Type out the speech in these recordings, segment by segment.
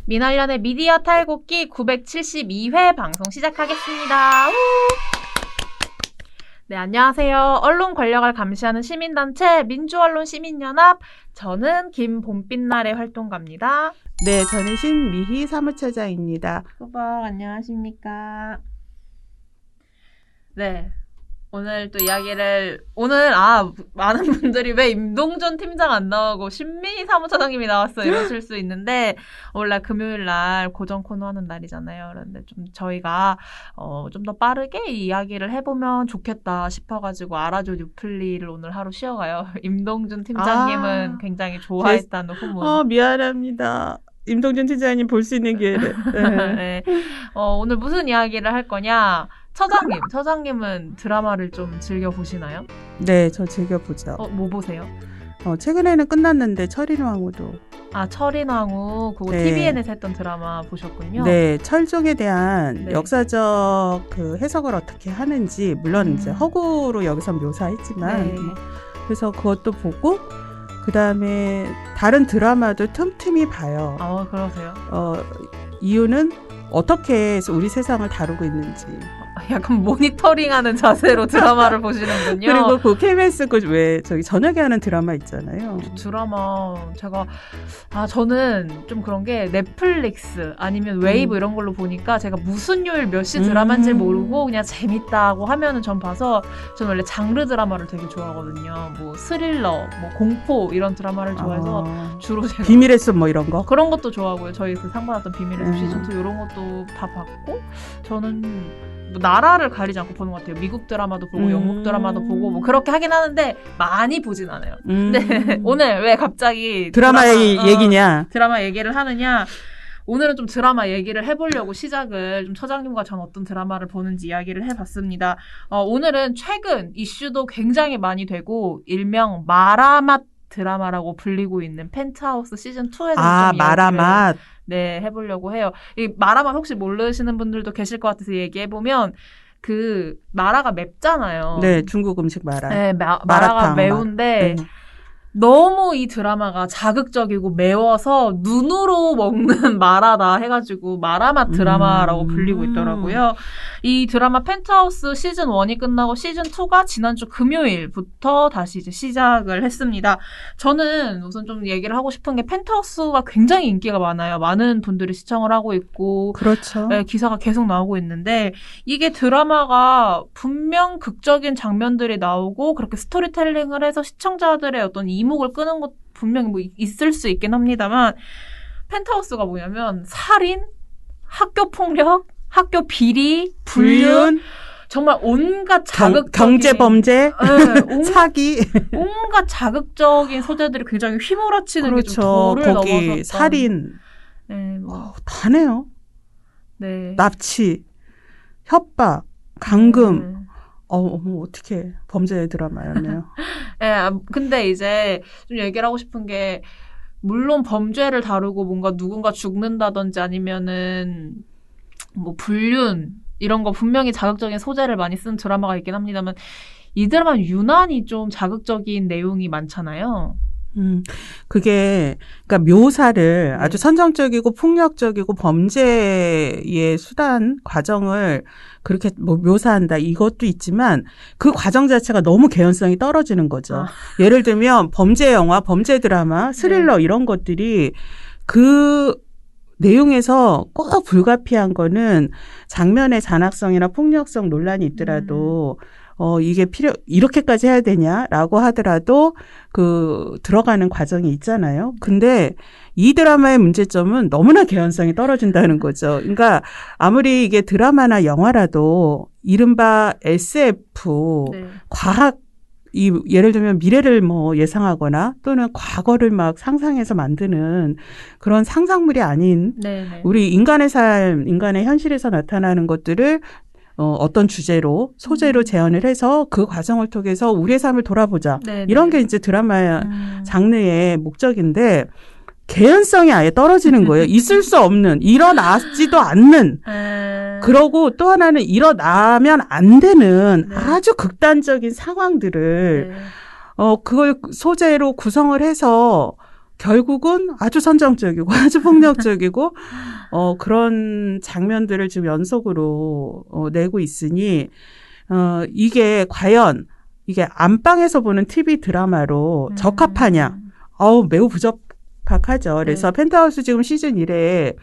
민활련의 미디어 탈곡기 972회 방송 시작하겠습니다. 네, 안녕하세요. 언론 권력을 감시하는 시민단체 민주언론 시민연합, 저는 김봄빛날의 활동가입니다. 네, 저는 신미희 사무처장입니다. 후보 안녕하십니까? 네. 오늘 또 이야기를, 많은 분들이 왜 임동준 팀장 안 나오고 신미희 사무처장님이 나왔어 이러실 수 있는데, 원래 금요일 날 고정 코너 하는 날이잖아요. 그런데 좀 저희가, 좀 더 빠르게 이 이야기를 해보면 좋겠다 싶어가지고 아라조 뉴플리를 오늘 하루 쉬어가요. 임동준 팀장님은 굉장히 좋아했다는 후문. 미안합니다. 임동준 팀장님 볼 수 있는 기회를. 네. 오늘 무슨 이야기를 할 거냐? 처장님은 드라마를 좀 즐겨보시나요? 네, 저 즐겨보죠. 뭐 보세요? 최근에는 끝났는데 철인왕후도. 철인왕후, 그거 네. TVN에서 했던 드라마 보셨군요. 네, 철종에 대한 네. 역사적 그 해석을 어떻게 하는지, 물론 이제 허구로 여기서 묘사했지만, 네. 그래서 그것도 보고, 그 다음에 다른 드라마도 틈틈이 봐요. 그러세요? 이유는 어떻게 해서 우리 세상을 다루고 있는지. 약간 모니터링하는 자세로 드라마를 보시는군요. 그리고 그 KBS 저기 저녁에 하는 드라마 있잖아요. 드라마 저는 좀 그런 게 넷플릭스 아니면 웨이브 이런 걸로 보니까 제가 무슨 요일 몇 시 드라마인지 모르고 그냥 재밌다고 하면은 전 봐서, 저는 원래 장르 드라마를 되게 좋아하거든요. 뭐 스릴러, 뭐 공포 이런 드라마를 좋아해서 주로 제가 비밀의 숲 뭐 이런 거? 그런 것도 좋아하고요. 저희 그 상 받았던 비밀의 숲 시즌2 이런 것도 다 봤고, 저는 뭐 나라를 가리지 않고 보는 것 같아요. 미국 드라마도 보고 영국 드라마도 보고 뭐 그렇게 하긴 하는데 많이 보진 않아요. 근데 오늘 왜 갑자기 드라마 얘기냐? 드라마 얘기를 하느냐? 오늘은 좀 드라마 얘기를 해보려고 시작을, 좀 처장님과 전 어떤 드라마를 보는지 이야기를 해봤습니다. 오늘은 최근 이슈도 굉장히 많이 되고 일명 마라맛 드라마라고 불리고 있는 펜트하우스 시즌2에 대해서 좀 마라맛. 네, 해보려고 해요. 이 마라맛 혹시 모르시는 분들도 계실 것 같아서 얘기해보면, 그 마라가 맵잖아요. 네, 중국 음식 마라. 네, 마라가 마라탕, 매운데 너무 이 드라마가 자극적이고 매워서 눈으로 먹는 마라다 해가지고 마라맛 드라마라고 불리고 있더라고요. 이 드라마 펜트하우스 시즌 1이 끝나고 시즌 2가 지난주 금요일부터 다시 이제 시작을 했습니다. 저는 우선 좀 얘기를 하고 싶은 게, 펜트하우스가 굉장히 인기가 많아요. 많은 분들이 시청을 하고 있고, 그렇죠. 네, 기사가 계속 나오고 있는데, 이게 드라마가 분명 극적인 장면들이 나오고 그렇게 스토리텔링을 해서 시청자들의 어떤 이목을 끄는 것 분명히 뭐 있을 수 있긴 합니다만, 펜트하우스가 뭐냐면 살인, 학교 폭력, 학교 비리, 불륜, 정말 온갖 자극적인 경제 범죄, 네, 사기, 온갖 자극적인 소재들이 굉장히 휘몰아치는 그렇죠. 게 좀 도를 거기 넘어섰던. 살인, 네, 다네요. 네. 납치, 협박, 감금. 어떻게 범죄 드라마였네요. 네, 근데 이제 좀 얘기를 하고 싶은 게, 물론 범죄를 다루고 뭔가 누군가 죽는다든지 아니면은 뭐 불륜 이런 거 분명히 자극적인 소재를 많이 쓴 드라마가 있긴 합니다만, 이 드라마는 유난히 좀 자극적인 내용이 많잖아요. 그게, 그러니까 묘사를 아주 선정적이고 폭력적이고 범죄의 수단, 과정을 그렇게 뭐 묘사한다, 이것도 있지만 그 과정 자체가 너무 개연성이 떨어지는 거죠. 예를 들면 범죄 영화, 범죄 드라마, 스릴러 이런 것들이 그 내용에서 꼭 불가피한 거는 장면의 잔악성이나 폭력성 논란이 있더라도 이게 이렇게까지 해야 되냐라고 하더라도 들어가는 과정이 있잖아요. 근데 이 드라마의 문제점은 너무나 개연성이 떨어진다는 거죠. 그러니까 아무리 이게 드라마나 영화라도 이른바 SF, 과학, 예를 들면 미래를 뭐 예상하거나 또는 과거를 막 상상해서 만드는 그런 상상물이 아닌 우리 인간의 삶, 인간의 현실에서 나타나는 것들을 어떤 주제로, 소재로 재현을 해서 그 과정을 통해서 우리의 삶을 돌아보자. 이런 게 이제 드라마 장르의 목적인데, 개연성이 아예 떨어지는 거예요. 있을 수 없는, 일어나지도 않는 그러고 또 하나는 일어나면 안 되는 네. 아주 극단적인 상황들을 네. 그걸 소재로 구성을 해서 결국은 아주 선정적이고 아주 폭력적이고 그런 장면들을 지금 연속으로 내고 있으니 이게 과연 이게 안방에서 보는 TV 드라마로 적합하냐? 매우 부적합하죠. 그래서 네. 펜트하우스 지금 시즌 1에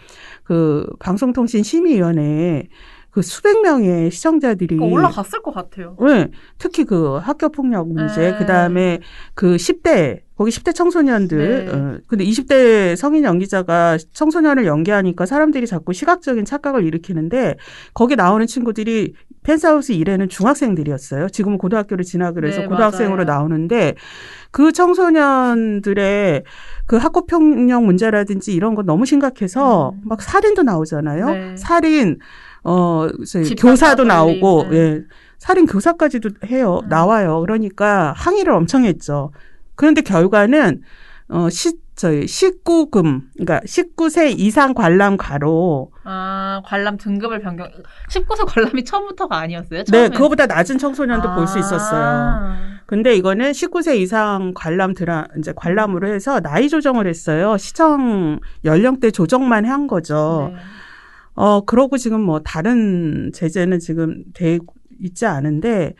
그 방송통신심의위원회에 그 수백 명의 시청자들이 그러니까 올라갔을 것 같아요. 네, 특히 그 학교 폭력 문제, 네. 그다음에 그 10대 거기 10대 청소년들, 네. 근데 20대 성인 연기자가 청소년을 연기하니까 사람들이 자꾸 시각적인 착각을 일으키는데 거기 나오는 친구들이 펜트하우스 1에는 중학생들이었어요. 지금은 고등학교를 진학을 해서 네, 고등학생으로 맞아요. 나오는데 그 청소년들의 그 학교 폭력 문제라든지 이런 건 너무 심각해서 막 살인도 나오잖아요. 네. 살인 집단 교사도 따돌림, 나오고, 네. 예. 살인 교사까지도 해요. 나와요. 그러니까 항의를 엄청 했죠. 그런데 결과는, 19금, 그러니까 19세 이상 관람 가로. 관람 등급을 변경. 19세 관람이 처음부터가 아니었어요? 네, 처음에? 그거보다 낮은 청소년도 볼 수 있었어요. 근데 이거는 19세 이상 이제 관람으로 해서 나이 조정을 했어요. 시청 연령대 조정만 한 거죠. 네. 그러고 지금 뭐 다른 제재는 지금 돼 있지 않은데,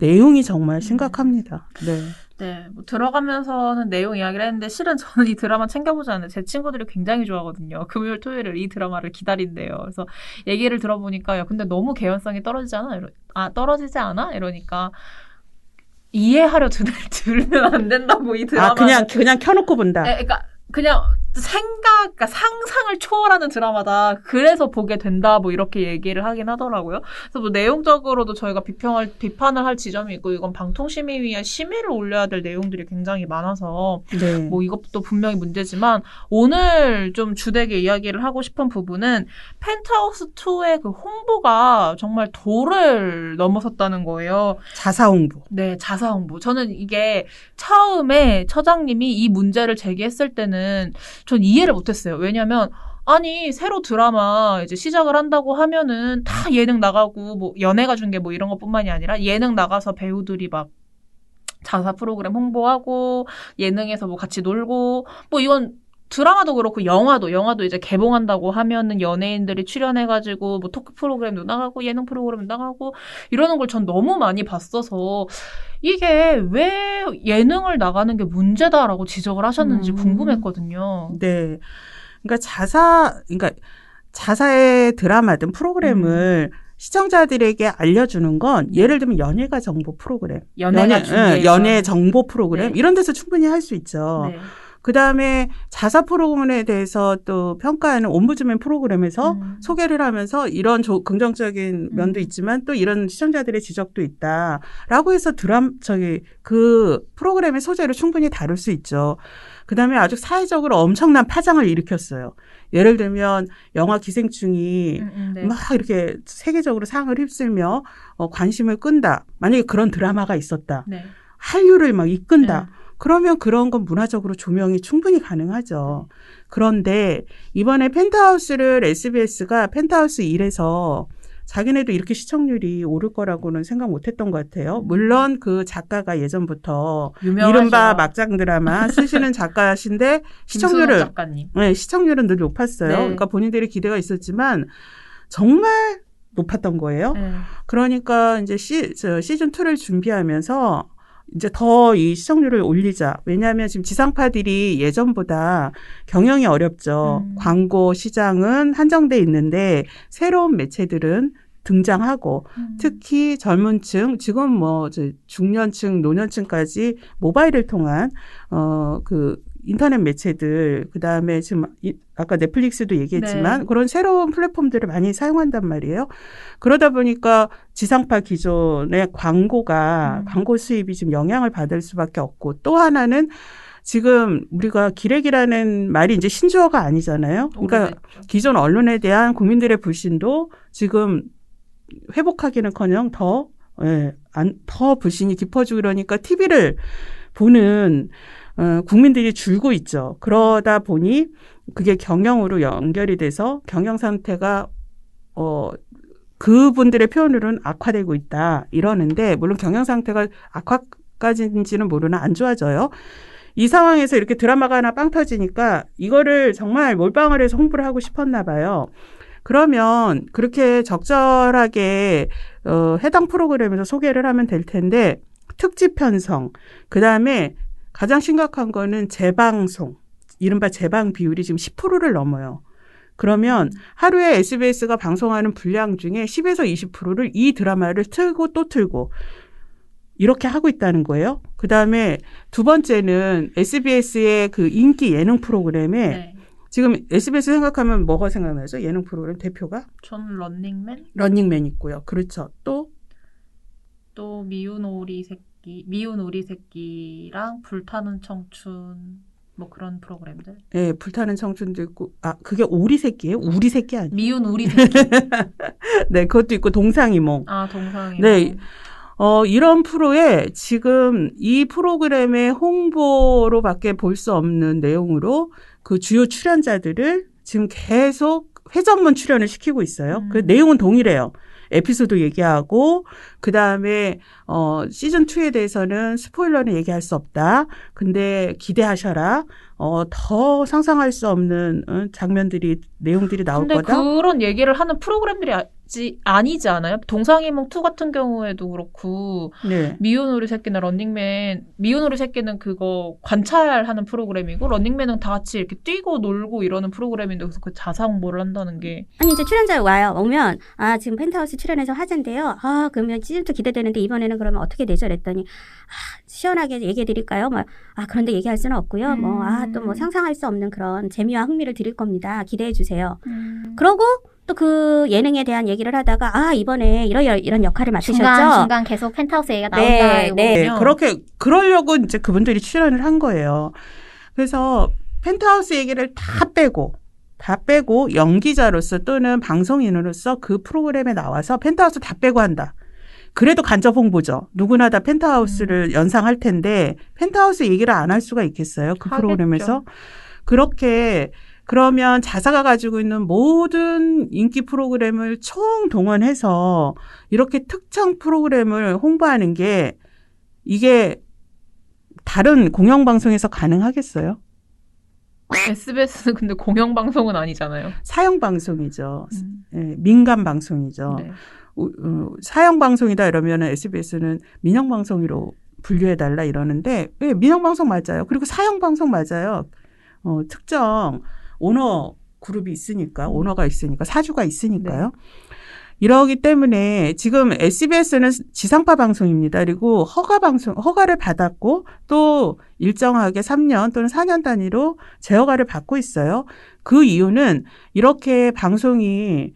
내용이 정말 심각합니다. 네. 네, 뭐 들어가면서는 내용 이야기를 했는데 실은 저는 이 드라마 챙겨보지 않는데 제 친구들이 굉장히 좋아하거든요. 금요일, 토요일을 이 드라마를 기다린대요. 그래서 얘기를 들어보니까 야, 근데 너무 개연성이 떨어지지 않아? 떨어지지 않아? 이러니까 이해하려 들으면 안 된다고 이 드라마. 그냥 켜놓고 본다. 그러니까 그냥 그러니까 상상을 초월하는 드라마다. 그래서 보게 된다. 뭐 이렇게 얘기를 하긴 하더라고요. 그래서 뭐 내용적으로도 저희가 비판을 할 지점이 있고 이건 방통심의위에 심의를 올려야 될 내용들이 굉장히 많아서 네. 뭐 이것도 분명히 문제지만 오늘 좀 주되게 이야기를 하고 싶은 부분은 펜트하우스 2의 그 홍보가 정말 도를 넘어섰다는 거예요. 자사 홍보. 네, 자사 홍보. 저는 이게 처음에 처장님이 이 문제를 제기했을 때는 전 이해를 못했어요. 왜냐면 아니 새로 드라마 이제 시작을 한다고 하면은 다 예능 나가고 뭐 연예가 중계 뭐 이런 것뿐만이 아니라 예능 나가서 배우들이 막 자사 프로그램 홍보하고 예능에서 뭐 같이 놀고 뭐 이건 드라마도 그렇고 영화도 이제 개봉한다고 하면은 연예인들이 출연해가지고 뭐 토크 프로그램도 나가고 예능 프로그램도 나가고 이러는 걸 전 너무 많이 봤어서 이게 왜 예능을 나가는 게 문제다라고 지적을 하셨는지 궁금했거든요. 네. 그러니까 자사의 드라마든 프로그램을 시청자들에게 알려주는 건 예를 들면 연예가 정보 프로그램. 연예 정보 프로그램. 네. 이런 데서 충분히 할 수 있죠. 네. 그다음에 자사 프로그램에 대해서 또 평가하는 옴부즈맨 프로그램에서 소개를 하면서 이런 긍정적인 면도 있지만 또 이런 시청자들의 지적도 있다라고 해서 그 프로그램의 소재를 충분히 다룰 수 있죠. 그다음에 아주 사회적으로 엄청난 파장을 일으켰어요. 예를 들면 영화 기생충이 네. 막 이렇게 세계적으로 상을 휩쓸며 관심을 끈다. 만약에 그런 드라마가 있었다. 네. 한류를 막 이끈다. 네. 그러면 그런 건 문화적으로 조명이 충분히 가능하죠. 그런데 이번에 펜트하우스를 SBS가 펜트하우스 1에서 자기네도 이렇게 시청률이 오를 거라고는 생각 못했던 것 같아요. 물론 그 작가가 예전부터 유명하죠. 이른바 막장 드라마 쓰시는 작가신데 시청률은 늘 높았어요. 네. 그러니까 본인들의 기대가 있었지만 정말 높았던 거예요. 네. 그러니까 이제 시즌 2를 준비하면서 이제 더 이 시청률을 올리자. 왜냐하면 지금 지상파들이 예전보다 경영이 어렵죠. 광고 시장은 한정돼 있는데 새로운 매체들은 등장하고 특히 젊은 층, 지금 뭐 중년층, 노년층까지 모바일을 통한 그 인터넷 매체들, 그다음에 지금 아까 넷플릭스도 얘기했지만 네. 그런 새로운 플랫폼들을 많이 사용한단 말이에요. 그러다 보니까 지상파 기존의 광고 수입이 지금 영향을 받을 수밖에 없고 또 하나는 지금 우리가 기레기라는 말이 이제 신조어가 아니잖아요. 그러니까 오래됐죠. 기존 언론에 대한 국민들의 불신도 지금 회복하기는커녕 더 불신이 깊어지고 이러니까 TV를 보는 국민들이 줄고 있죠. 그러다 보니 그게 경영으로 연결이 돼서 경영 상태가 그분들의 표현으로는 악화되고 있다 이러는데 물론 경영 상태가 악화까지인지는 모르나 안 좋아져요. 이 상황에서 이렇게 드라마가 하나 빵 터지니까 이거를 정말 몰빵을 해서 홍보를 하고 싶었나 봐요. 그러면 그렇게 적절하게 해당 프로그램에서 소개를 하면 될 텐데 특집 편성, 그다음에 가장 심각한 거는 재방송, 이른바 재방 비율이 지금 10%를 넘어요. 그러면 하루에 SBS가 방송하는 분량 중에 10에서 20%를 이 드라마를 틀고 또 틀고 이렇게 하고 있다는 거예요. 그다음에 두 번째는 SBS의 그 인기 예능 프로그램에 네. 지금 SBS 생각하면 뭐가 생각나죠? 예능 프로그램 대표가? 전 런닝맨? 런닝맨 있고요. 그렇죠. 또 미운 오리 새끼랑 불타는 청춘 뭐 그런 프로그램들. 예, 불타는 청춘도 있고 그게 오리 새끼예요? 우리 새끼 아니에요? 미운 오리 새끼. 네, 그것도 있고 동상이몽. 동상이몽. 네. 이런 프로에 지금 이 프로그램의 홍보로밖에 볼 수 없는 내용으로 그 주요 출연자들을 지금 계속 회전문 출연을 시키고 있어요. 그 내용은 동일해요. 에피소드 얘기하고 그다음에 시즌2에 대해서는 스포일러는 얘기할 수 없다. 근데 기대하셔라. 더 상상할 수 없는 장면들이 내용들이 나올 근데 거다. 그런 얘기를 하는 프로그램들이 아니지 않아요? 동상이몽 2 같은 경우에도 그렇고 네. 미운 우리 새끼는 런닝맨, 미운 우리 새끼는 그거 관찰하는 프로그램이고 런닝맨은 다 같이 이렇게 뛰고 놀고 이러는 프로그램인데 그래서 그 자사 홍보를 한다는 게 아니 이제 출연자 오면 지금 펜트하우스 출연해서 하던데요. 그러면 시즌2 기대되는데 이번에는 그러면 어떻게 되죠? 그랬더니 시원하게 얘기해 드릴까요? 그런데 얘기할 수는 없고요. 또 상상할 수 없는 그런 재미와 흥미를 드릴 겁니다. 기대해 주세요. 그러고 또 그 예능에 대한 얘기를 하다가 이번에 이런 역할을 맡으셨죠. 중간 계속 펜트하우스 얘기가 나온다. 네. 그러려고 이제 그분들이 출연을 한 거예요. 그래서 펜트하우스 얘기를 다 빼고 연기자로서 또는 방송인으로서 그 프로그램에 나와서 펜트하우스 다 빼고 한다. 그래도 간접 홍보죠. 누구나 다 펜트하우스를 연상할 텐데 펜트하우스 얘기를 안 할 수가 있겠어요. 그 하겠죠. 프로그램에서. 그렇게 그러면 자사가 가지고 있는 모든 인기 프로그램을 총동원해서 이렇게 특정 프로그램을 홍보하는 게 이게 다른 공영방송에서 가능하겠어요? SBS는 근데 공영방송은 아니잖아요. 사형방송이죠. 민간방송이죠. 네. 사형방송이다 이러면은 SBS는 민영방송으로 분류해달라 이러는데 민영방송 맞아요. 그리고 사형방송 맞아요. 특정 오너 그룹이 있으니까 오너가 있으니까 사주가 있으니까요. 네. 이러기 때문에 지금 SBS는 지상파 방송입니다. 그리고 허가를 받았고 또 일정하게 3년 또는 4년 단위로 재허가를 받고 있어요. 그 이유는 이렇게 방송이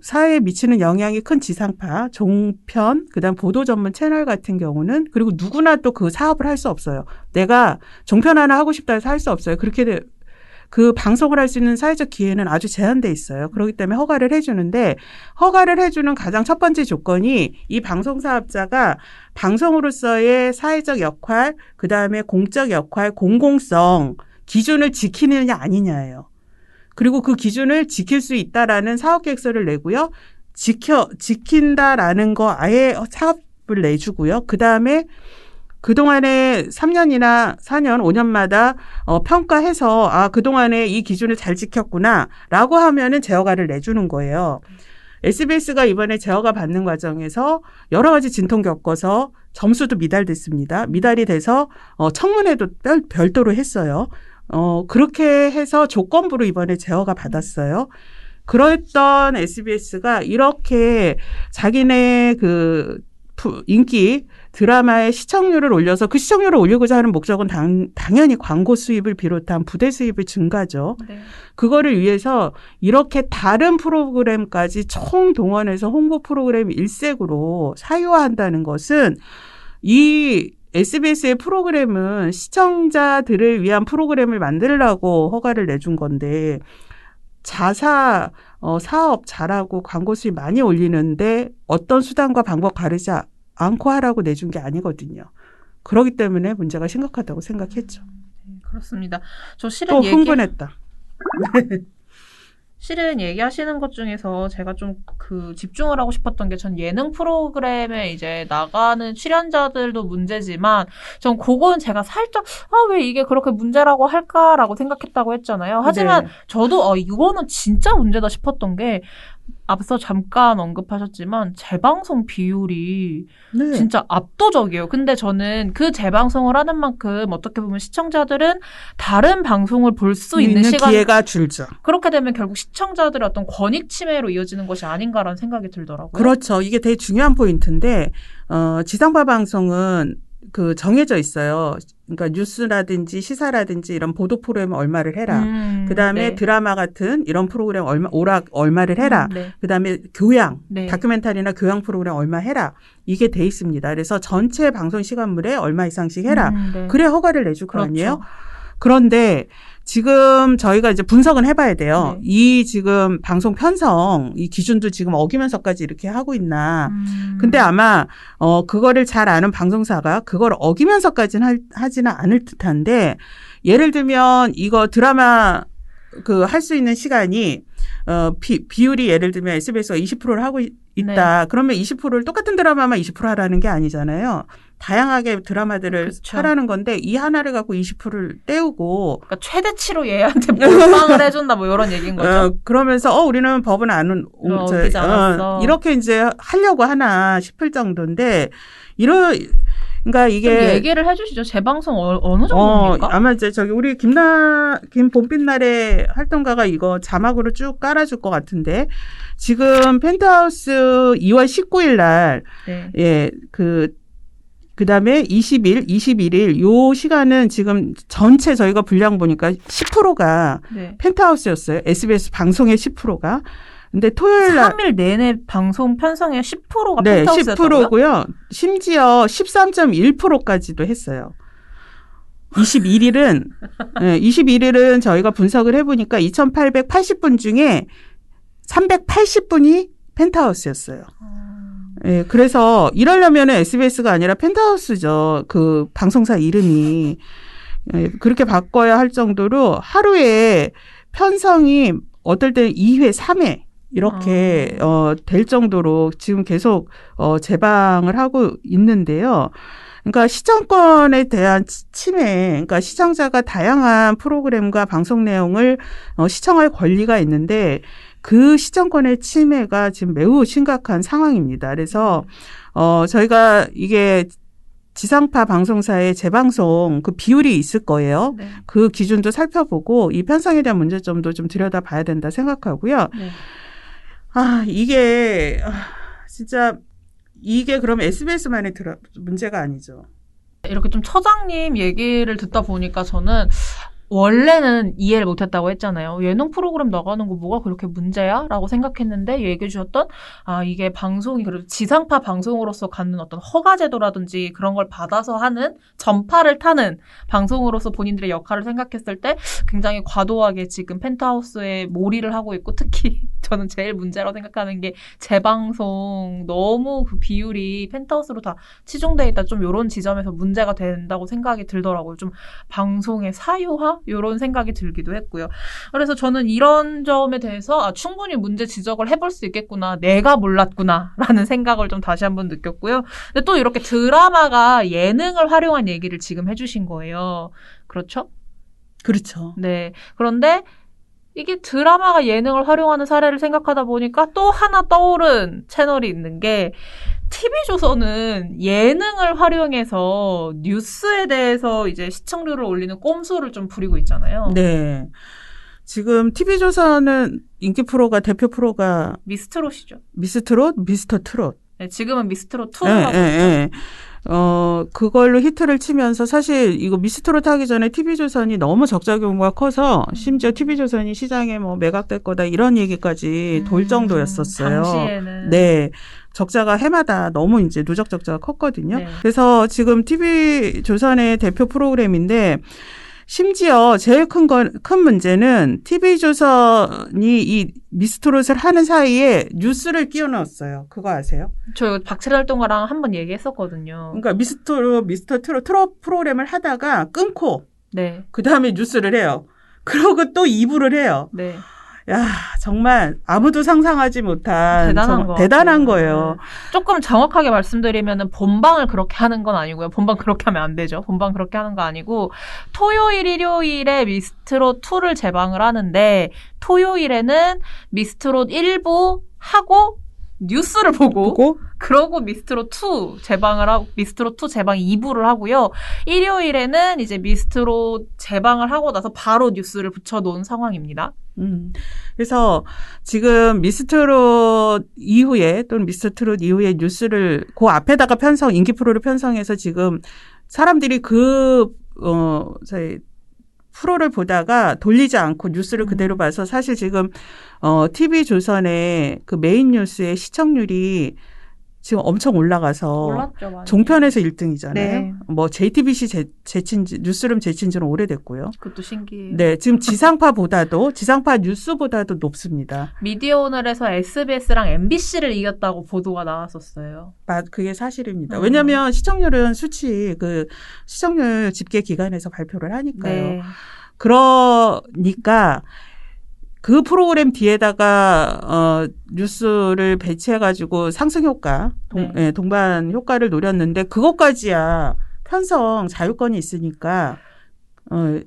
사회에 미치는 영향이 큰 지상파, 종편, 그다음 보도 전문 채널 같은 경우는 그리고 누구나 또 그 사업을 할 수 없어요. 내가 종편 하나 하고 싶다 해서 할 수 없어요. 그렇게 그 방송을 할 수 있는 사회적 기회는 아주 제한돼 있어요. 그렇기 때문에 허가를 해주는데 허가를 해주는 가장 첫 번째 조건이 이 방송 사업자가 방송으로서의 사회적 역할, 그다음에 공적 역할, 공공성 기준을 지키느냐 아니냐예요. 그리고 그 기준을 지킬 수 있다라는 사업 계획서를 내고요. 지킨다라는 거 아예 사업을 내주고요. 그다음에 그동안에 3년이나 4년, 5년마다 평가해서 그동안에 이 기준을 잘 지켰구나라고 하면은 재허가를 내주는 거예요. SBS가 이번에 재허가 받는 과정에서 여러 가지 진통 겪어서 점수도 미달됐습니다. 미달이 돼서 청문회도 별도로 했어요. 그렇게 해서 조건부로 이번에 재허가 받았어요. 그랬던 SBS가 이렇게 자기네 그 인기 드라마의 시청률을 올려서 그 시청률을 올리고자 하는 목적은 당연히 광고 수입을 비롯한 부대 수입의 증가죠. 네. 그거를 위해서 이렇게 다른 프로그램까지 총동원해서 홍보 프로그램 일색으로 사유화한다는 것은 이 SBS의 프로그램은 시청자들을 위한 프로그램을 만들려고 허가를 내준 건데 사업 잘하고 광고 수입 많이 올리는데 어떤 수단과 방법 가르지 않고 하라고 내준 게 아니거든요. 그렇기 때문에 문제가 심각하다고 생각했죠. 네, 그렇습니다. 저 실은 또 흥분했다. 실은 얘기하시는 것 중에서 제가 좀 그 집중을 하고 싶었던 게 전 예능 프로그램에 이제 나가는 출연자들도 문제지만 전 그건 제가 살짝 왜 이게 그렇게 문제라고 할까라고 생각했다고 했잖아요. 하지만 네. 저도 이거는 진짜 문제다 싶었던 게 앞서 잠깐 언급하셨지만 재방송 비율이 네. 진짜 압도적이에요. 근데 저는 그 재방송을 하는 만큼 어떻게 보면 시청자들은 다른 방송을 볼 수 있는 시간 기회가 줄죠. 그렇게 되면 결국 시청자들의 어떤 권익 침해로 이어지는 것이 아닌가라는 생각이 들더라고요. 그렇죠. 이게 되게 중요한 포인트인데 지상파 방송은 그 정해져 있어요. 그러니까 뉴스라든지 시사라든지 이런 보도 프로그램 얼마를 해라. 그다음에 네. 드라마 같은 이런 프로그램 얼마를 해라. 네. 그다음에 교양, 네. 다큐멘터리나 교양 프로그램 얼마 해라. 이게 돼 있습니다. 그래서 전체 방송 시간물에 얼마 이상씩 해라. 네. 그래 허가를 내줄 거 그렇죠. 아니에요? 그런데 지금 저희가 이제 분석은 해봐야 돼요. 네. 이 지금 방송 편성 이 기준도 지금 어기면서까지 이렇게 하고 있나. 근데 아마 그거를 잘 아는 방송사가 그걸 어기면서까지는 하지는 않을 듯한데 예를 들면 이거 드라마 그 할 수 있는 시간이 비율이 예를 들면 SBS가 20%를 하고 있다. 네. 그러면 20%를 똑같은 드라마만 20% 하라는 게 아니잖아요. 다양하게 드라마들을 그쵸. 하라는 건데 이 하나를 갖고 20%를 떼우고 그러니까 최대치로 얘한테 몰빵을 해준다 뭐 이런 얘기인 거죠. 그러면서 우리는 법은 안 어기지 않았어. 이렇게 이제 하려고 하나 싶을 정도인데 그러니까 좀 이게 얘기를 해주시죠. 재방송 어느 정도입니까? 아마 이제 저기 우리 김봄빛날의 활동가가 이거 자막으로 쭉 깔아줄 것 같은데 지금 펜트하우스 2월 19일 날 네. 예, 그다음에 20일, 21일 요 시간은 지금 전체 저희가 분량 보니까 10%가 네. 펜트하우스였어요. SBS 방송의 10%가. 근데 토요일 날 3일 내내 방송 편성의 10%가 네, 펜트하우스였다고요? 10%고요. 심지어 13.1%까지도 했어요. 21일은 저희가 분석을 해보니까 2,880분 중에 380분이 펜트하우스였어요. 예, 그래서 이러려면은 SBS가 아니라 펜트하우스죠. 그 방송사 이름이. 예, 그렇게 바꿔야 할 정도로 하루에 편성이 어떨 때는 2회, 3회 이렇게 될 정도로 지금 계속 재방을 하고 있는데요. 그러니까 시청권에 대한 침해, 그러니까 시청자가 다양한 프로그램과 방송 내용을 시청할 권리가 있는데 그 시청권의 침해가 지금 매우 심각한 상황입니다. 그래서 저희가 이게 지상파 방송사의 재방송 그 비율이 있을 거예요. 네. 그 기준도 살펴보고 이 편성에 대한 문제점도 좀 들여다봐야 된다 생각하고요. 네. 진짜 이게 그럼 SBS만의 문제가 아니죠. 이렇게 좀 처장님 얘기를 듣다 보니까 저는 원래는 이해를 못했다고 했잖아요. 예능 프로그램 나가는 거 뭐가 그렇게 문제야? 라고 생각했는데 얘기해 주셨던 이게 방송이 그래도 지상파 방송으로서 갖는 어떤 허가제도라든지 그런 걸 받아서 하는 전파를 타는 방송으로서 본인들의 역할을 생각했을 때 굉장히 과도하게 지금 펜트하우스에 몰이를 하고 있고 특히 저는 제일 문제라고 생각하는 게 재방송 너무 그 비율이 펜트하우스로 다 치중돼 있다 좀 이런 지점에서 문제가 된다고 생각이 들더라고요. 좀 방송의 사유화? 이런 생각이 들기도 했고요. 그래서 저는 이런 점에 대해서 충분히 문제 지적을 해볼 수 있겠구나. 내가 몰랐구나. 라는 생각을 좀 다시 한번 느꼈고요. 근데 또 이렇게 드라마가 예능을 활용한 얘기를 지금 해주신 거예요. 그렇죠? 그렇죠. 네. 그런데 이게 드라마가 예능을 활용하는 사례를 생각하다 보니까 또 하나 떠오른 채널이 있는 게 TV조선은 예능을 활용해서 뉴스에 대해서 이제 시청률을 올리는 꼼수를 좀 부리고 있잖아요. 네. 지금 TV조선은 인기 프로가 대표 프로가 미스트롯이죠. 미스트롯, 미스터 트롯. 네, 지금은 미스트롯 2로 예, 하고 예, 있죠. 예. 그걸로 히트를 치면서 사실 이거 미스트롯 하기 전에 TV조선이 너무 적자 규모가 커서 심지어 TV조선이 시장에 뭐 매각될 거다 이런 얘기까지 돌 정도였었어요. 당시에는. 네. 적자가 해마다 너무 이제 누적 적자가 컸거든요. 네. 그래서 지금 TV조선의 대표 프로그램인데 심지어 제일 큰 문제는 TV조선이 이 미스트롯을 하는 사이에 뉴스를 끼워 넣었어요. 그거 아세요? 저 박철 활동가랑 한번 얘기했었거든요. 그러니까 미스터 트롯 프로그램을 하다가 끊고 네. 그다음에 뉴스를 해요. 그러고 또 2부를 해요. 네. 야, 정말 아무도 상상하지 못한 대단한 거예요. 조금 정확하게 말씀드리면은 본방을 그렇게 하는 건 아니고요. 본방 그렇게 하면 안 되죠. 본방 그렇게 하는 거 아니고 토요일, 일요일에 미스트롯 2를 재방을 하는데 토요일에는 미스트롯 1부 하고 뉴스를 보고 그러고 미스트롯 2 재방을 하고 미스트롯 2 재방 2부를 하고요. 일요일에는 이제 미스트롯 재방을 하고 나서 바로 뉴스를 붙여 놓은 상황입니다. 그래서 지금 미스트롯 이후에 또는 미스트롯 이후에 뉴스를 그 앞에다가 인기 프로를 편성해서 지금 사람들이 저희 프로를 보다가 돌리지 않고 뉴스를 그대로 봐서 사실 지금 TV조선의 그 메인 뉴스의 시청률이 지금 엄청 올라가서 올랐죠, 많이. 종편에서 1등이잖아요. 네. 뭐 JTBC 뉴스룸 제친 지는 오래됐고요. 그것도 신기해요. 네, 지금 지상파 뉴스보다도 높습니다. 미디어오늘에서 SBS랑 MBC를 이겼다고 보도가 나왔었어요. 그게 사실입니다. 왜냐하면 시청률은 시청률 집계 기관에서 발표를 하니까요. 네. 그러니까 그 프로그램 뒤에다가 뉴스를 배치해가지고 상승 효과, 동반 효과를 노렸는데 그것까지야 편성 자유권이 있으니까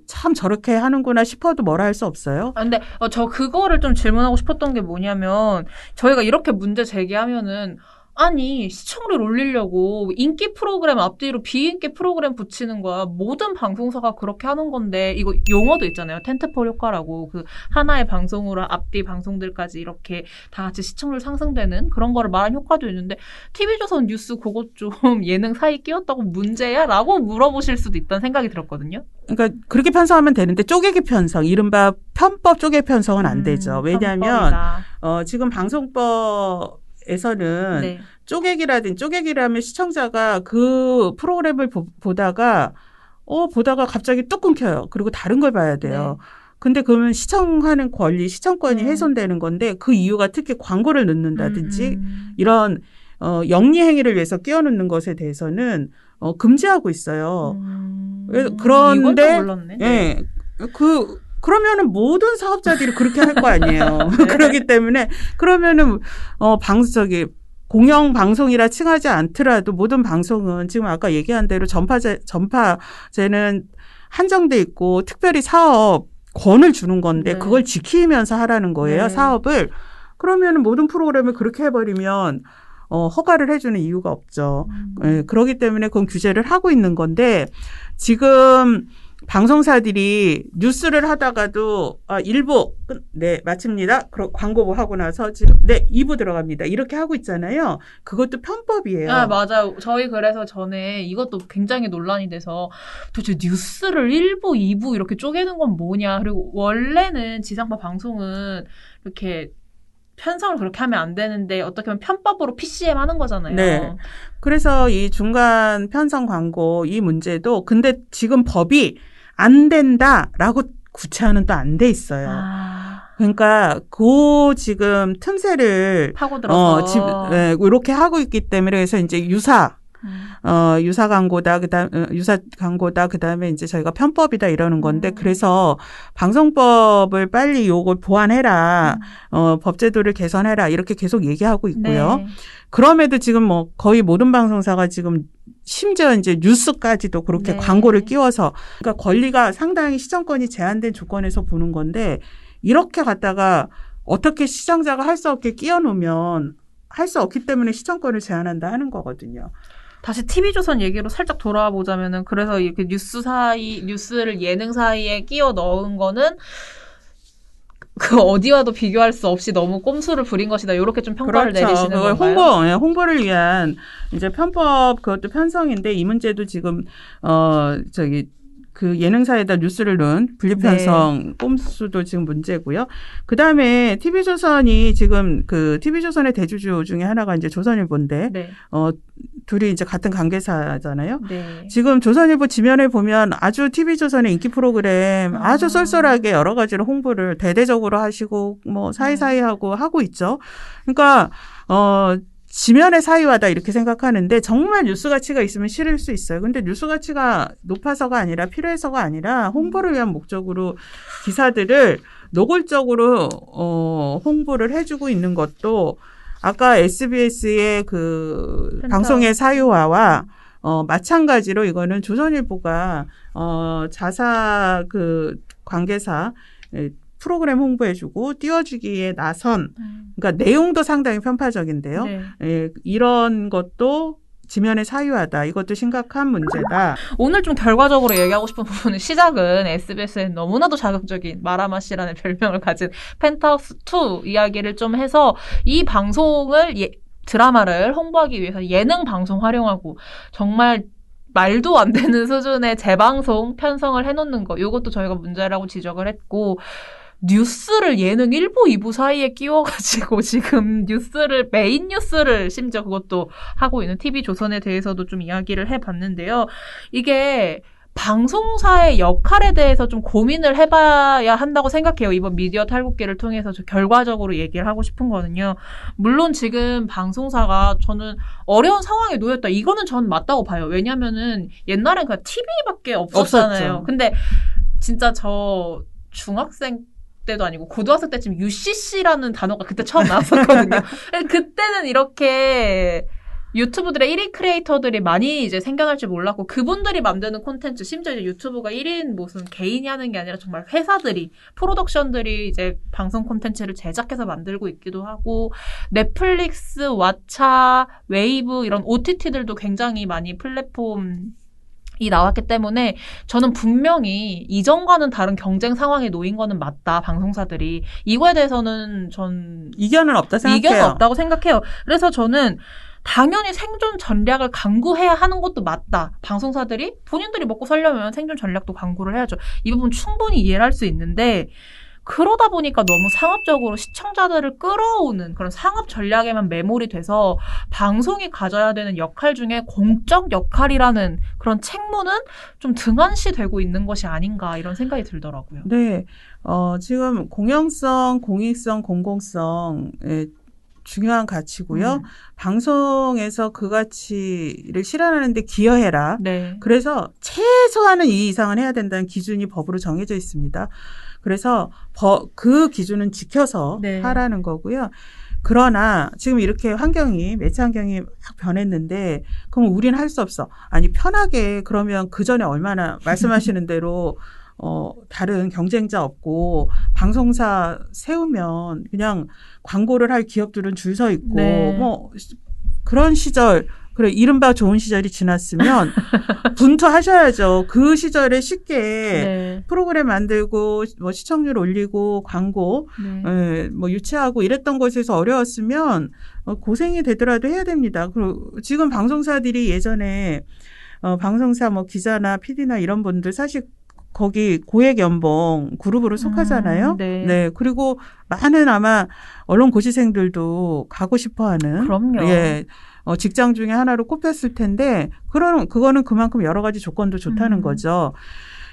참 저렇게 하는구나 싶어도 뭐라 할 수 없어요. 근데 저 그거를 좀 질문하고 싶었던 게 뭐냐면 저희가 이렇게 문제 제기하면은 아니 시청률 올리려고 인기 프로그램 앞뒤로 비인기 프로그램 붙이는 거야. 모든 방송사가 그렇게 하는 건데 이거 용어도 있잖아요. 텐트폴 효과라고 그 하나의 방송으로 앞뒤 방송들까지 이렇게 다 같이 시청률 상승되는 그런 거를 말한 효과도 있는데 TV조선 뉴스 그것 좀 예능 사이 끼웠다고 문제야? 라고 물어보실 수도 있다는 생각이 들었거든요. 그러니까 그렇게 편성하면 되는데 쪼개기 편성, 이른바 편법 쪼개 편성은 안 되죠. 왜냐하면 지금 방송법에서는 네. 쪼개기라면 시청자가 그 프로그램을 보다가 갑자기 뚝 끊겨요. 그리고 다른 걸 봐야 돼요. 네. 근데 그러면 시청권이 훼손되는 건데 그 이유가 특히 광고를 넣는다든지 이런 영리 행위를 위해서 끼워넣는 것에 대해서는 금지하고 있어요. 그런데 이건 또 몰랐네. 예. 그러면은 모든 사업자들이 그렇게 할 거 아니에요. 네. 그렇기 때문에 그러면은 공영 방송이라 칭하지 않더라도 모든 방송은 지금 아까 얘기한 대로 전파제는 한정돼 있고 특별히 사업권을 주는 건데 네. 그걸 지키면서 하라는 거예요. 네. 사업을. 그러면은 모든 프로그램을 그렇게 해버리면 허가를 해주는 이유가 없죠. 예, 그렇기 때문에 그건 규제를 하고 있는 건데 지금 방송사들이 뉴스를 하다가도 1부 네 마칩니다. 광고 하고 나서 지금 2부 들어갑니다. 이렇게 하고 있잖아요. 그것도 편법이에요. 맞아요. 저희 그래서 전에 이것도 굉장히 논란이 돼서 도대체 뉴스를 1부, 2부 이렇게 쪼개는 건 뭐냐. 그리고 원래는 지상파 방송은 이렇게 편성을 그렇게 하면 안 되는데 어떻게 보면 편법으로 PCM 하는 거잖아요. 네. 그래서 이 중간 편성 광고 이 문제도 근데 지금 법이 안 된다라고 구체화는 또 안 돼 있어요. 그러니까 지금 틈새를 파고들어서 이렇게 하고 있기 때문에 그래서 이제 유사 광고다 그다음에 이제 저희가 편법이다 이러는 건데 그래서 방송법을 빨리 요걸 보완해라. 법제도를 개선해라. 이렇게 계속 얘기하고 있고요. 네. 그럼에도 지금 거의 모든 방송사가 지금 심지어 이제 뉴스까지도 그렇게 네. 광고를 끼워서 그러니까 권리가 상당히 시청권이 제한된 조건에서 보는 건데 이렇게 갖다가 어떻게 시청자가 할 수 없게 끼워 놓으면 할 수 없기 때문에 시청권을 제한한다 하는 거거든요. 다시 TV조선 얘기로 살짝 돌아와 보자면은 그래서 이렇게 뉴스를 예능 사이에 끼워 넣은 거는 그 어디와도 비교할 수 없이 너무 꼼수를 부린 것이다. 이렇게 좀 평가를 그렇죠. 내리시는 건가요? 홍보를 위한 이제 편법 그것도 편성인데 이 문제도 지금 그 예능사에다 뉴스를 넣은 분리편성 꼼수도 지금 문제고요. 그 다음에 TV조선이 지금 TV조선의 대주주 중에 하나가 이제 조선일보인데, 네. 둘이 이제 같은 관계사잖아요. 네. 지금 조선일보 지면에 보면 아주 TV조선의 인기 프로그램 아주 쏠쏠하게 여러 가지로 홍보를 대대적으로 하시고, 사이사이 하고 있죠. 그러니까, 지면의 사유하다 이렇게 생각하는데 정말 뉴스 가치가 있으면 실을 수 있어요. 근데 뉴스 가치가 높아서가 아니라 필요해서가 아니라 홍보를 위한 목적으로 기사들을 노골적으로 홍보를 해주고 있는 것도 아까 SBS의 그 펜타우스. 방송의 사유화와 마찬가지로 이거는 조선일보가 자사 그 관계사 프로그램 홍보해주고 띄워주기에 나선 그러니까 내용도 상당히 편파적인데요. 네. 예, 이런 것도 지면의 사유화다. 이것도 심각한 문제다. 오늘 좀 결과적으로 얘기하고 싶은 부분은 시작은 SBS에 너무나도 자극적인 마라마 씨라는 별명을 가진 펜트하우스2 이야기를 좀 해서 이 방송을 드라마를 홍보하기 위해서 예능 방송 활용하고 정말 말도 안 되는 수준의 재방송 편성을 해놓는 거 이것도 저희가 문제라고 지적을 했고 뉴스를 예능 1부, 2부 사이에 끼워가지고 지금 메인 뉴스를 심지어 그것도 하고 있는 TV조선에 대해서도 좀 이야기를 해봤는데요. 이게 방송사의 역할에 대해서 좀 고민을 해봐야 한다고 생각해요. 이번 미디어 탈곡기를 통해서 결과적으로 얘기를 하고 싶은 거는요. 물론 지금 방송사가 저는 어려운 상황에 놓였다. 이거는 전 맞다고 봐요. 왜냐면은 옛날엔 그냥 TV밖에 없었잖아요. 없었죠. 근데 진짜 저 중학생 때도 아니고 고등학생 때쯤 UCC라는 단어가 그때 처음 나왔었거든요. 그때는 이렇게 유튜브들의 1인 크리에이터들이 많이 이제 생겨날지 몰랐고 그분들이 만드는 콘텐츠 심지어 이제 유튜브가 1인 무슨 개인이 하는 게 아니라 정말 회사들이 프로덕션들이 이제 방송 콘텐츠를 제작해서 만들고 있기도 하고 넷플릭스, 왓챠, 웨이브 이런 OTT들도 굉장히 많이 플랫폼 이 나왔기 때문에 저는 분명히 이전과는 다른 경쟁 상황에 놓인 거는 맞다. 방송사들이. 이거에 대해서는 전 이견은 없다 생각해요. 이견은 없다고 생각해요. 그래서 저는 당연히 생존 전략을 강구해야 하는 것도 맞다. 방송사들이 본인들이 먹고 살려면 생존 전략도 강구를 해야죠. 이 부분 충분히 이해를 할 수 있는데 그러다 보니까 너무 상업적으로 시청자들을 끌어오는 그런 상업 전략에만 매몰이 돼서 방송이 가져야 되는 역할 중에 공적 역할이라는 그런 책무는 좀 등한시되고 있는 것이 아닌가 이런 생각이 들더라고요. 네. 지금 공영성, 공익성, 공공성의 중요한 가치고요. 방송에서 그 가치를 실현하는 데 기여해라. 네. 그래서 최소한은 이 이상은 해야 된다는 기준이 법으로 정해져 있습니다. 그래서 그 기준은 지켜서 네. 하라는 거고요. 그러나 지금 이렇게 매체 환경이 막 변했는데 그럼 우리는 할 수 없어. 아니 편하게 그러면 그 전에 얼마나 말씀하시는 대로 다른 경쟁자 없고 방송사 세우면 그냥 광고를 할 기업들은 줄 서 있고 네. 뭐 그런 시절 그래 이른바 좋은 시절이 지났으면 분투하셔야죠. 그 시절에 쉽게 네. 프로그램 만들고 뭐 시청률 올리고 광고 네. 뭐 유치하고 이랬던 것에서 어려웠으면 고생이 되더라도 해야 됩니다. 그리고 지금 방송사들이 예전에 방송사 뭐 기자나 PD나 이런 분들 사실 거기 고액 연봉 그룹으로 속하잖아요. 네. 네. 그리고 많은 아마 언론 고시생들도 가고 싶어 하는. 그럼요. 예. 직장 중에 하나로 꼽혔을 텐데, 그거는 그만큼 여러 가지 조건도 좋다는 거죠.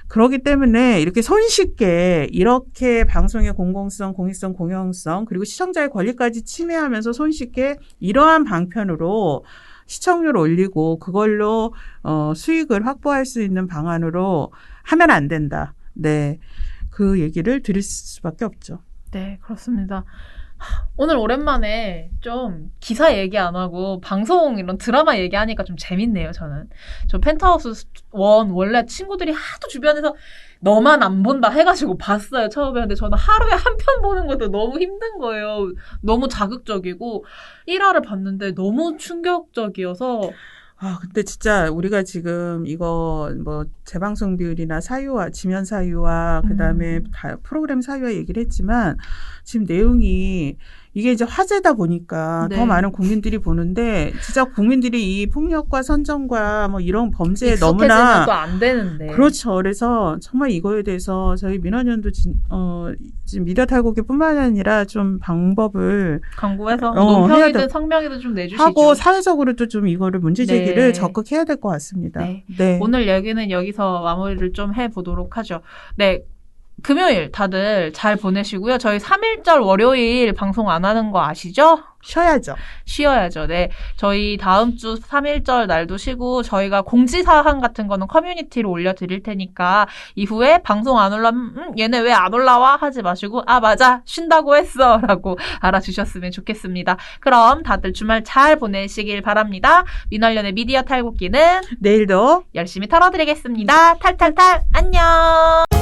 그렇기 때문에 이렇게 손쉽게 이렇게 방송의 공공성, 공익성, 공영성, 그리고 시청자의 권리까지 침해하면서 손쉽게 이러한 방편으로 시청률을 올리고 그걸로 수익을 확보할 수 있는 방안으로 하면 안 된다. 네. 그 얘기를 드릴 수밖에 없죠. 네, 그렇습니다. 오늘 오랜만에 좀 기사 얘기 안 하고 방송 이런 드라마 얘기하니까 좀 재밌네요, 저는. 저 펜트하우스 1 원래 친구들이 하도 주변에서 너만 안 본다 해가지고 봤어요, 처음에. 근데 저는 하루에 한 편 보는 것도 너무 힘든 거예요. 너무 자극적이고 1화를 봤는데 너무 충격적이어서 근데 진짜 우리가 지금 이거 뭐 재방송 비율이나 사유화, 지면 사유화, 그다음에 프로그램 사유화 얘기를 했지만 지금 내용이 이게 이제 화제다 보니까 네. 더 많은 국민들이 보는데 진짜 국민들이 이 폭력과 선전과 뭐 이런 범죄에 너무나 또 안 되는데. 그렇죠. 그래서 정말 이거에 대해서 저희 민원연도 지금 미디어 탈곡기뿐만 아니라 좀 방법을 강구해서 해야 논평이든 성명이든 좀 내주시죠. 하고 사회적으로도 좀 이거를 문제 제기를 네. 적극해야 될 것 같습니다. 네. 네. 오늘 얘기는 여기서 마무리를 좀 해보도록 하죠. 네. 금요일 다들 잘 보내시고요. 저희 3일절 월요일 방송 안 하는 거 아시죠? 쉬어야죠. 쉬어야죠. 네. 저희 다음 주 3일절 날도 쉬고 저희가 공지사항 같은 거는 커뮤니티로 올려드릴 테니까 이후에 방송 안 올라면 얘네 왜 안 올라와? 하지 마시고 아 맞아 쉰다고 했어 라고 알아주셨으면 좋겠습니다. 그럼 다들 주말 잘 보내시길 바랍니다. 민원련의 미디어 탈곡기는 내일도 열심히 털어드리겠습니다. 탈탈탈 안녕.